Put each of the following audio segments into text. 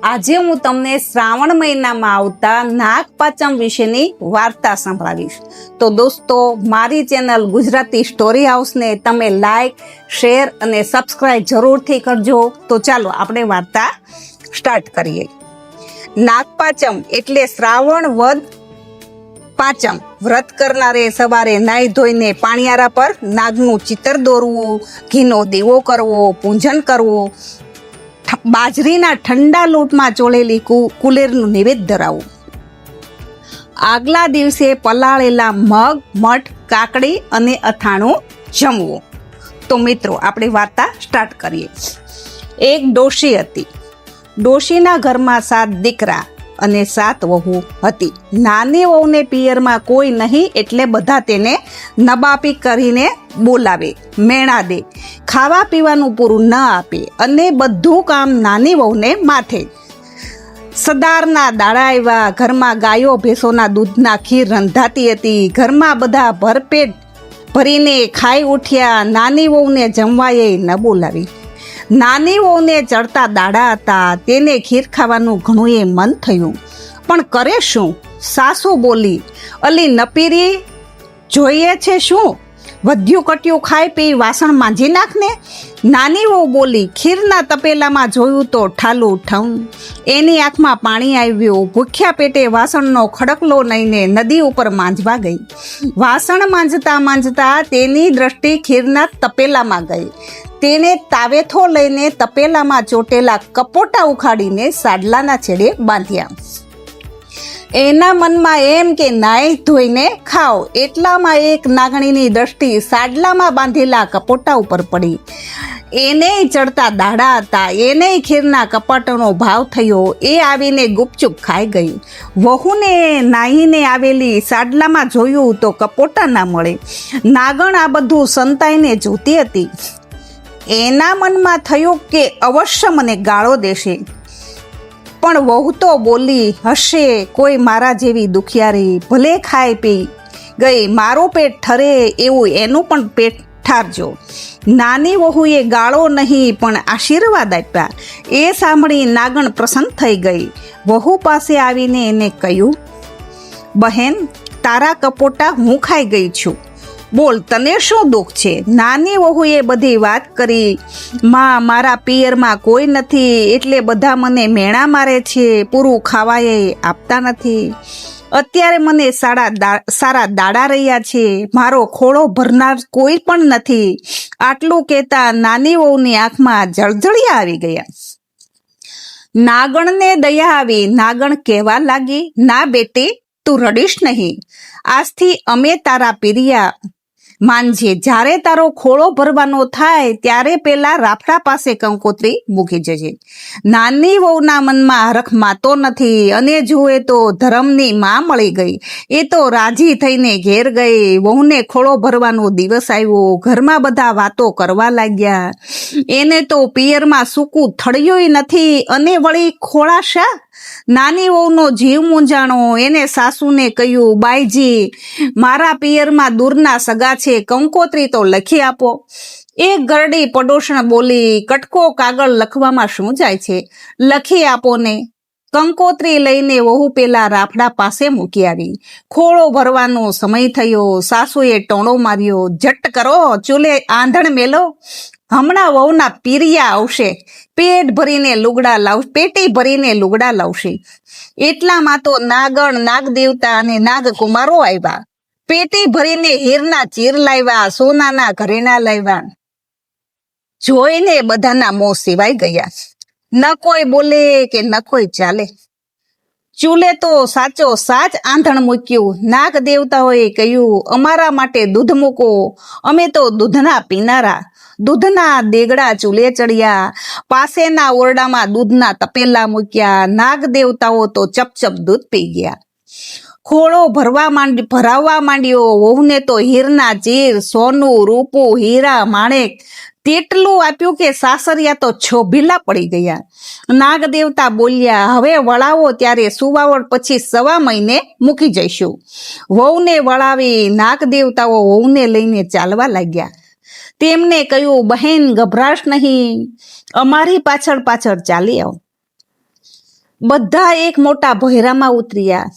આજે હું તમને શ્રાવણ મહિનામાં આવતા નાગપાંચમ વિશેની વાર્તા સંભળાવીશ. તો દોસ્તો, મારી ચેનલ ગુજરાતી સ્ટોરી હાઉસને તમે લાઈક, શેર અને સબસ્ક્રાઇબ જરૂરથી કરજો. તો ચાલો આપણે વાર્તા સ્ટાર્ટ કરીએ. નાગપાંચમ એટલે શ્રાવણ વદ પાંચમ. વ્રત કરનારે સવારે નાહી ધોઈને પાણિયારા પર નાગનું ચિત્ર દોરવું, ઘીનો દીવો કરવો, પૂજન કરવું, બાજરીના ઠંડા લોટમાં ચોળેલી કુલેરનું નૈવેદ્ય ધરાવવું, આગલા દિવસે પલાળેલા મગ, મઠ, કાકડી અને અથાણું જમવું. તો મિત્રો, આપણે વાર્તા સ્ટાર્ટ કરીએ. એક ડોશી હતી. ડોશીના ઘરમાં 7 દીકરા અને 7 વહુ હતી. નાની વહુને પિયરમાં કોઈ નહીં એટલે બધા તેને નબાપી કરીને બોલાવે, મેણા દે, ખાવા પીવાનું પૂરું ન આપે અને બધું કામ નાની વહુને માથે. સદારના દાડા આવ્યા. ઘરમાં ગાયો ભેંસોના દૂધના ખીર રંધાતી હતી. ઘરમાં બધા ભરપેટ ભરીને ખાઈ ઉઠ્યા. નાની વહુને જમવાએ ન બોલાવી. નાની વહુને ચડતા દાડા હતા. તેને ખીર ખાવાનું ઘણું મન થયું, પણ કરે શું? સાસુ બોલી, અલી નપીરી, જોઈએ છે શું? વધ્યું કટ્યું ખાઈ પી વાસણ માંજી નાખને. નાની વહુ બોલી, ખીરના તપેલામાં જોયું તો ઠાલું ઠમ. એની આંખમાં પાણી આવ્યું. ભૂખ્યા પેટે વાસણનો ખડકલો લઈને નદી ઉપર માંજવા ગઈ. વાસણ માંજતા માંજતા તેની દ્રષ્ટિ ખીરના તપેલામાં ગઈ. તેને તાવેથો લઈને તપેલામાં ચોટેલા કપોટા ઉખાડીને સાડલાના છેડે બાંધ્યા. એના મનમાં એમ કે નાઈ ધોઈને ખાઓ. એટલામાં એક નાગણીની દ્રષ્ટિ સાડલામાં બાંધેલા કપોટા ઉપર પડી. એને ચડતા દાડા હતા. એને ખીરના કપોટાનો ભાવ થયો. એ આવીને ગુપચુપ ખાઈ ગઈ. વહુને નાહીને આવેલી સાડલામાં જોયું તો કપોટા ના મળે. નાગણ આ બધું સંતાઈને જોતી હતી. એના મનમાં થયું કે અવશ્ય મને ગાળો દેશે, પણ વહુ તો બોલી, હશે કોઈ મારા જેવી દુખિયારી, ભલે ખાઈ પી ગઈ, મારું પેટ ઠરે એવું એનું પણ પેટ ઠારજો. નાની વહુએ ગાળો નહીં પણ આશીર્વાદ આપ્યા. એ સાંભળી નાગણ પ્રસન્ન થઈ ગઈ. વહુ પાસે આવીને એને કહ્યું, બહેન, તારા કપોટા હું ખાઈ ગઈ છું, બોલ તને શું દુઃખ છે? નાની વહુએ બધી વાત કરી. માં, મારા પિયરમાં કોઈ નથી એટલે બધા મને મેણા મારે છે, પૂરું ખાવાય આપતા નથી. અત્યારે મને સારા દાડા રહ્યા છે, મારો ખોળો ભરનાર કોઈ પણ નથી. આટલું કહેતા નાની વહુની આંખમાં જળજળિયા આવી ગયા. નાગણને દયા આવી. નાગણ કહેવા લાગી, ના બેટી, તું રડીશ નહીં. આજથી અમે તારા પિરિયા માનજે. જ્યારે તારો ખોળો ભરવાનો થાય ત્યારે પેલા રાફડા પાસે કંકોત્રી મૂકી જજે. નાની વહુના મનમાં હરખ માતો નથી અને જુએ તો ધર્મની માં મળી ગઈ. એ તો રાજી થઈને ઘેર ગઈ. વહુને ખોળો ભરવાનો દિવસ આવ્યો. ઘરમાં બધા વાતો કરવા લાગ્યા. એને તો પિયરમાં સૂકું થળિયું નથી અને વળી ખોળાશા. નાની વહુનો જીવ મૂંઝાણો. એને સાસુને કહ્યું, બાઈજી, મારા પિયરમાં દૂરના સગા છે, કંકોત્રી તો લખી આપો. એક ગરડી પડોશણ બોલી, કટકો કાગળ લખવામાં શું જાય છે, લખી આપો ને. કંકોત્રી લઈને વહુ પેલા રાફડા પાસે મૂકી આવી. ખોળો ભરવાનો સમય થયો. સાસુએ ટોણો માર્યો, ઝટ કરો, ચૂલે આંધણ મેલો, હમણાં વહુના પીરિયા આવશે, પેટી ભરીને લુગડા લાવશે. એટલામાં તો નાગણ, નાગદેવતા અને નાગકુમારો આવ્યા. પેટી ભરીને હીરના ચીર લાવ્યા, સોનાના ઘરેણા લાવ્યા. જોઈને બધાના મોં સિવાય ગયા. ન કોઈ બોલે કે ન કોઈ ચાલે. ચૂલે તો સાચો સાચ આંધણ મૂક્યું. નાગ દેવતાઓએ કહ્યું, અમારા માટે દૂધ મૂકો, અમે તો દૂધના પીનારા. દૂધના દેગડા ચૂલે ચડ્યા. પાસેના ઓરડામાં દૂધના તપેલા મૂક્યા. નાગ દેવતાઓ તો ચપચપ દૂધ પી ગયા. ખોળો ભરાવવા માંડ્યો. વહુને તો હીરના ચીર, સોનું, રૂપું, હીરા, માણેક તેટલું આપ્યું કે સાસરિયા તો છોભીલા પડી ગયા. નાગ દેવતા બોલ્યા, હવે વળાવો ત્યારે સુવાવડ પછી 1.25 મહિને મૂકી જઈશું. વહુને વળાવી નાગ દેવતાઓ વહુને લઈને ચાલવા લાગ્યા. તેમને કહ્યું, બહેન, ગભરાશ નહીં, અમારી પાછળ પાછળ ચાલી આવો. બધા એક મોટા ભોયરામાં ઉતર્યા.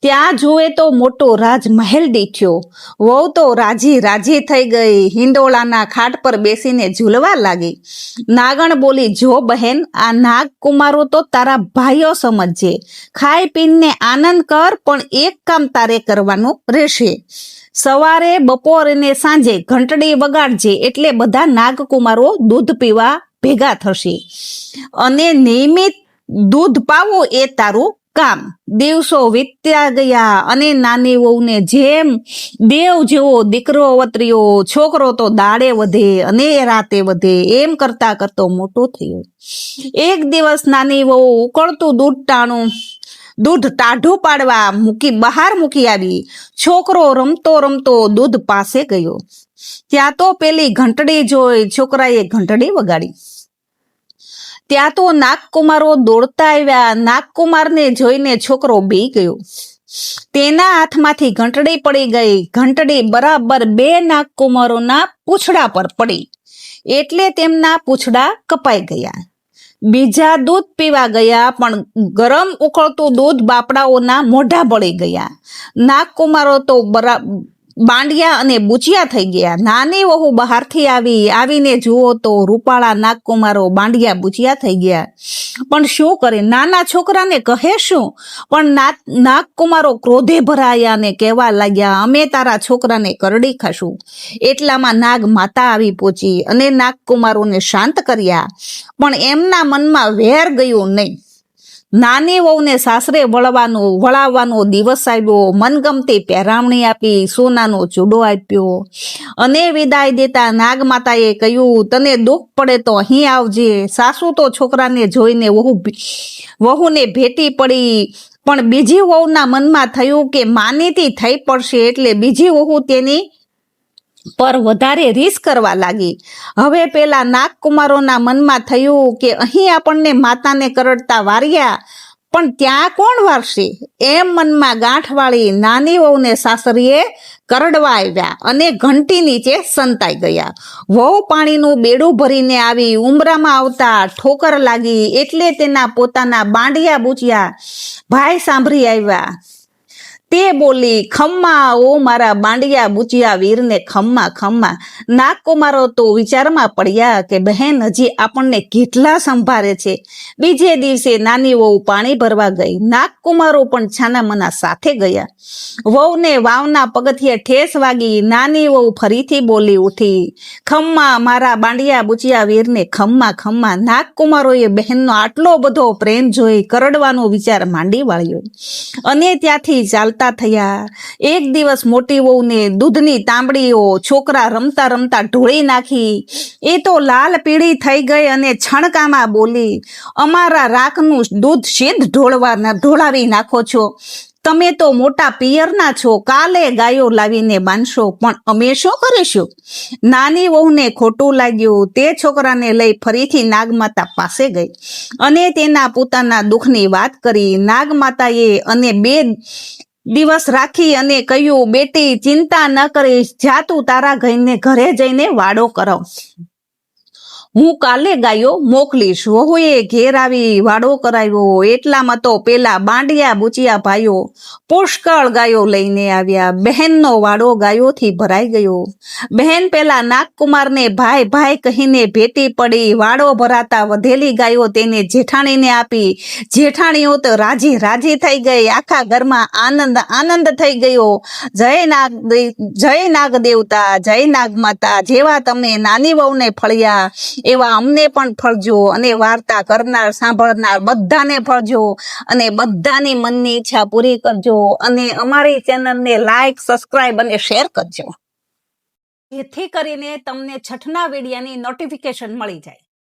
ત્યાં જુએ તો મોટો રાજમહેલ દીઠ્યો. વહુ તો રાજી રાજી થઈ ગઈ, હિંડોળાના ખાટ પર બેસીને ઝૂલવા લાગી. નાગણ બોલી, જો બહેન, આ નાગકુમારો તો તારા ભાઈઓ સમજજે. ખાઈ પીને આનંદ કર, પણ એક કામ તારે કરવાનું રહેશે. સવારે, બપોર અને સાંજે ઘંટડી વગાડજે, એટલે બધા નાગકુમારો દૂધ પીવા ભેગા થશે અને નિયમિત દૂધ પાવું એ તારું કામ. દિવસો વીત્યા ગયા અને નાની વહુને જેમ દેવ જેવો દીકરો અવતર્યો. છોકરો તો દાડે વધે અને રાતે વધે, એમ કરતા કરતો મોટો થયો. એક દિવસ નાની વહુ ઉકળતું દૂધ ટાઢું પાડવા બહાર મૂકી આવી. છોકરો રમતો રમતો દૂધ પાસે ગયો. ત્યાં તો પેલી ઘંટડી જોઈ છોકરાએ ઘંટડી વગાડી. ત્યાં તો નાગકુમારો દોડતા આવ્યા. નાગકુમારને જોઈને છોકરો બી ગયો. તેના હાથમાંથી ઘંટડી પડી ગઈ. ઘંટડી બરાબર 2 નાગકુમારોના પૂંછડા પર પડી, એટલે તેમના પૂંછડા કપાઈ ગયા. બીજા દૂધ પીવા ગયા, પણ ગરમ ઉકળતું દૂધ બાપડાઓના મોઢા બળી ગયા. નાગકુમારો તો બાંડિયા અને બુચિયા થઈ ગયા. નાની વહુ બહારથી આવીને જુઓ તો રૂપાળા નાગકુમારો બાંડિયા બુચિયા થઈ ગયા. પણ શું કરે, નાના છોકરાને કહે શું? પણ નાગકુમારો ક્રોધે ભરાયા અને કહેવા લાગ્યા, અમે તારા છોકરાને કરડી ખાશું. એટલામાં નાગ માતા આવી પહોંચી અને નાગકુમારોને શાંત કર્યા. પણ એમના મનમાં વેર ગયું નહીં. નાની વહુને સાસરે વળાવવાનો દિવસ આવ્યો. મનગમતી પહેરામણી આપી, સોનાનો ચૂડો આપ્યો અને વિદાય દેતા નાગમાતાએ કહ્યું, તને દુઃખ પડે તો અહીં આવજે. સાસુ તો છોકરાને જોઈને વહુને ભેટી પડી. પણ બીજી વહુના મનમાં થયું કે માનીતી થઈ પડશે, એટલે બીજી વહુ તેની પર વધારે રીસ કરવા લાગી. હવે પેલા નાગકુમારોના મનમાં થયું કે અહીં આપણને માતાને કરડતા વાર્યા, પણ ત્યાં કોણ વારશે? એમ મનમાં ગાંઠ વાળી નાની વહુને સાસરીએ કરડવા આવ્યા અને ઘંટી નીચે સંતાઈ ગયા. વહુ પાણીનું બેડું ભરીને આવી. ઉંબરામાં આવતા ઠોકર લાગી, એટલે તેના પોતાના બાંડિયા બુચિયા ભાઈ સાંભળી આવ્યા. તે બોલી, ખમ્મા, ઓ મારા બાંડિયા બુચિયા વીરને ખમ્મા ખમ્મા. નાગકુમારો તો વિચારમાં પડ્યા કે બહેન હજી આપણને કેટલા સંભાળે છે. બીજે દિવસે નાની વહુ પાણી ભરવા ગઈ. નાગકુમારો પણ છાના મના સાથે ગયા. વહુને વાવના પગથિયે ઠેસ વાગી. નાની વહુ ફરીથી બોલી ઉઠી, ખમ્મા, મારા બાંડિયા બુચિયા વીરને ખમ્મા ખમ્મા. નાગકુમારોએ બહેનનો આટલો બધો પ્રેમ જોઈ કરડવાનો વિચાર માંડી વાળ્યો અને ત્યાંથી ચાલતા થયા. એક દિવસ મોટી વહુને દૂધની તાંબડીઓ છોકરા રમતા રમતા ઢોળી નાખી. એ તો લાલ પીળી થઈ ગઈ અને છણકામાં બોલી, અમારા રાખનું દૂધ સીધ ઢોળાવી નાખો છો. તમે તો મોટા પિયરના છો, કાલે ગાયો લાવીને બાંધશો, પણ અમે શું કરીશું? નાની વહુને ખોટું લાગ્યું. તે છોકરાને લઈ ફરીથી નાગમાતા પાસે ગઈ અને તેના પોતાના દુઃખની વાત કરી. નાગમાતાએ અને 2 દિવસ રાખી અને કહ્યું, બેટી, ચિંતા ન કરીશ, જા તું તારા ઘરે જઈને વાડો કરાવ. હું કાલે ગાયો મોકલીશ. વહુએ ઘેર આવી વાડો કરાવ્યો. એટલામાં તો પેલા બાંડિયા બુચિયા ભાઈઓ પુષ્કળ ગાયો લઈને આવ્યા. બહેનનો વાડો ગાયોથી ભરાઈ ગયો. બહેન પેલા નાગકુમારને ભાઈ ભાઈ કહીને ભેટી પડી. વાડો ભરાતા વધેલી ગાયો તેને જેઠાણીને આપી. જેઠાણીઓ તો રાજી રાજી થઈ ગઈ. આખા ઘરમાં આનંદ આનંદ થઈ ગયો. જય નાગ દેવતા, જય નાગમાતા. જેવા તમે નાની વહુને ફળ્યા એવા અમને પણ ફળજો અને વાર્તા કરનાર સાંભળનાર બધાને ફળજો અને બધાની મનની ઈચ્છા પૂરી કરજો અને અમારી ચેનલને લાઈક, સબસ્ક્રાઇબ અને શેર કરજો, જેથી કરીને તમને છઠના વિડીયોની નોટિફિકેશન મળી જાય.